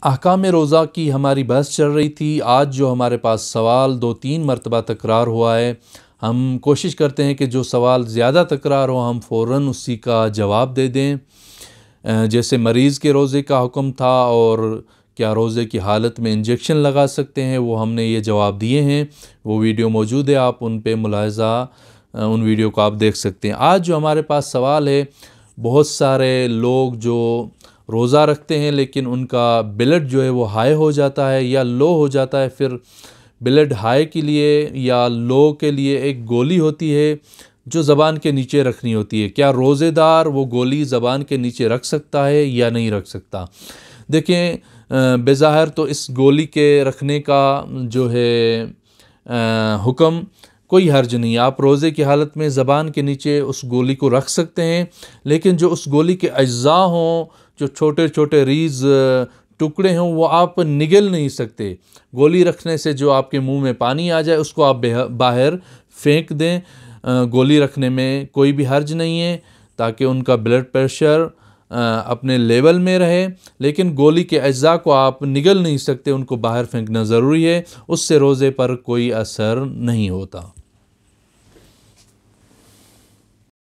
अहकाम रोज़ा की हमारी बहस चल रही थी। आज जो हमारे पास सवाल 2-3 मरतबा तकरार हुआ है, हम कोशिश करते हैं कि जो सवाल ज़्यादा तकरार हो हम फ़ौरन उसी का जवाब दे दें। जैसे मरीज़ के रोज़े का हुक्म था और क्या रोज़े की हालत में इंजेक्शन लगा सकते हैं, वो हमने ये जवाब दिए हैं। वो वीडियो मौजूद है, आप उन पे मुलाहिज़ा उन वीडियो को आप देख सकते हैं। आज जो हमारे पास सवाल है, बहुत सारे लोग जो रोज़ा रखते हैं लेकिन उनका ब्लड जो है वो हाई हो जाता है या लो हो जाता है। फिर ब्लड हाई के लिए या लो के लिए एक गोली होती है जो ज़बान के नीचे रखनी होती है। क्या रोज़ेदार वो गोली ज़बान के नीचे रख सकता है या नहीं रख सकता? देखें, बेज़ाहिर तो इस गोली के रखने का जो है हुक्म कोई हर्ज नहीं है। आप रोज़े की हालत में ज़बान के नीचे उस गोली को रख सकते हैं, लेकिन जो उस गोली के अज्जा हों, जो छोटे छोटे रीज़ टुकड़े हों, वो आप निगल नहीं सकते। गोली रखने से जो आपके मुंह में पानी आ जाए उसको आप बाहर फेंक दें। गोली रखने में कोई भी हर्ज नहीं है, ताकि उनका ब्लड प्रेशर अपने लेवल में रहे। लेकिन गोली के अज्जा को आप निगल नहीं सकते, उनको बाहर फेंकना ज़रूरी है। उससे रोज़े पर कोई असर नहीं होता।